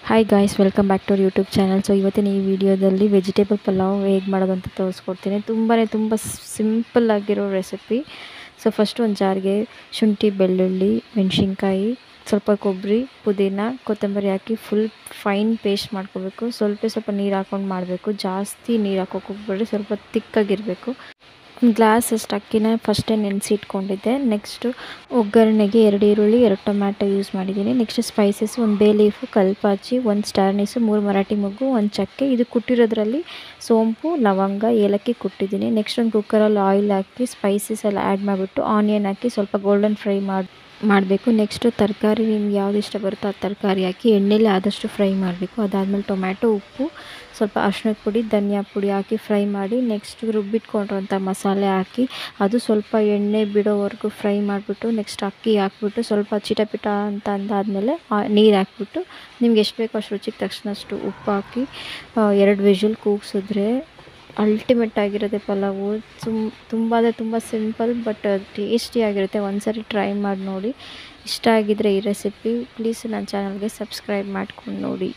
Hi guys, welcome back to our YouTube channel. So ಇವತ್ತಿನ ಈ ವಿಡಿಯೋದಲ್ಲಿ ವೆಜಿಟೇಬಲ್ ಪಲಾವ್ ಹೇಗೆ ಮಾಡೋದು ಅಂತ ತೋರಿಸ್ಕೊಡ್ತೀನಿ. ತುಂಬ ಸಿಂಪಲ್ ಆಗಿರೋ ರೆಸಿಪಿ. ಸೊ ಫಸ್ಟ್ ಒಂದು ಜಾರ್ಗೆ ಶುಂಠಿ, ಬೆಳ್ಳುಳ್ಳಿ, ಮೆಣಸಿನ್ಕಾಯಿ, ಸ್ವಲ್ಪ ಕೊಬ್ಬರಿ, ಪುದೀನ, ಕೊತ್ತಂಬರಿ ಹಾಕಿ ಫುಲ್ ಫೈನ್ ಪೇಸ್ಟ್ ಮಾಡ್ಕೋಬೇಕು. ಸ್ವಲ್ಪ ನೀರು ಹಾಕ್ಕೊಂಡು ಮಾಡಬೇಕು. ಜಾಸ್ತಿ ನೀರು ಹಾಕೋಕೆ ಹೋಗ್ಬೇಡ್ರಿ, ಸ್ವಲ್ಪ ತಿಕ್ಕಾಗಿರಬೇಕು. ಗ್ಲಾಸ್ ಅಷ್ಟು ಅಕ್ಕಿನ ಫಸ್ಟೇ ನೆನೆಸಿಟ್ಕೊಂಡಿದ್ದೆ. ನೆಕ್ಸ್ಟು ಒಗ್ಗರಣೆಗೆ 2 ಈರುಳ್ಳಿ, 2 ಟೊಮ್ಯಾಟೊ ಯೂಸ್ ಮಾಡಿದ್ದೀನಿ. ನೆಕ್ಸ್ಟ್ ಸ್ಪೈಸಸ್, 1 ಬೇ ಲೀಫು, ಕಲ್ಪಾಚಿ, 1 ಸ್ಟಾರ್ ಅನೀಸು, 3 ಮರಾಠಿ ಮೊಗ್ಗು, 1 ಚಕ್ಕೆ. ಇದು ಕುಟ್ಟಿರೋದ್ರಲ್ಲಿ ಸೋಂಪು, ಲವಂಗ, ಏಲಕ್ಕಿ ಕುಟ್ಟಿದ್ದೀನಿ. ನೆಕ್ಸ್ಟ್ ಒಂದು ಕುಕ್ಕರಲ್ಲಿ ಆಯಿಲ್ ಹಾಕಿ ಸ್ಪೈಸಸ್ ಎಲ್ಲ ಆ್ಯಡ್ ಮಾಡಿಬಿಟ್ಟು ಆನಿಯನ್ ಹಾಕಿ ಸ್ವಲ್ಪ ಗೋಲ್ಡನ್ ಫ್ರೈ ಮಾಡಬೇಕು. ನೆಕ್ಸ್ಟು ತರಕಾರಿ ನಿಮ್ಗೆ ಯಾವ್ದು ಇಷ್ಟ ಬರುತ್ತೋ ಆ ತರಕಾರಿ ಹಾಕಿ ಎಣ್ಣೆಲಿ ಆದಷ್ಟು ಫ್ರೈ ಮಾಡಬೇಕು. ಅದಾದಮೇಲೆ ಟೊಮ್ಯಾಟೊ, ಉಪ್ಪು, ಸ್ವಲ್ಪ ಅರಿಶಿಣದ ಪುಡಿ, ಧನಿಯಾ ಪುಡಿ ಹಾಕಿ ಫ್ರೈ ಮಾಡಿ ನೆಕ್ಸ್ಟ್ ರುಬ್ಬಿಟ್ಕೊಂಡಿರೋಂಥ ಮಸಾಲೆ ಹಾಕಿ ಅದು ಸ್ವಲ್ಪ ಎಣ್ಣೆ ಬಿಡೋವರೆಗೂ ಫ್ರೈ ಮಾಡಿಬಿಟ್ಟು ನೆಕ್ಸ್ಟ್ ಅಕ್ಕಿ ಹಾಕ್ಬಿಟ್ಟು ಸ್ವಲ್ಪ ಚಿಟಪಿಟ ಅಂತ ಅಂದಾದಮೇಲೆ ನೀರು ಹಾಕ್ಬಿಟ್ಟು ನಿಮ್ಗೆ ಎಷ್ಟು ಬೇಕೋ ಅಷ್ಟು ರುಚಿಗೆ ತಕ್ಷಣಷ್ಟು ಉಪ್ಪು ಹಾಕಿ 2 ವಿಷಲ್ ಕೂಗಿಸಿದ್ರೆ ಅಲ್ಟಿಮೇಟ್ ಆಗಿರುತ್ತೆ ಪಲಾವು. ತುಂಬ ಸಿಂಪಲ್ ಬಟ್ ಟೇಸ್ಟಿಯಾಗಿರುತ್ತೆ. ಒಂದ್ಸರಿ ಟ್ರೈ ಮಾಡಿ ನೋಡಿ. ಇಷ್ಟ ಆಗಿದ್ರೆ ಈ ರೆಸಿಪಿ ಪ್ಲೀಸ್ ನನ್ನ ಚಾನಲ್ಗೆ ಸಬ್ಸ್ಕ್ರೈಬ್ ಮಾಡ್ಕೊಂಡು ನೋಡಿ.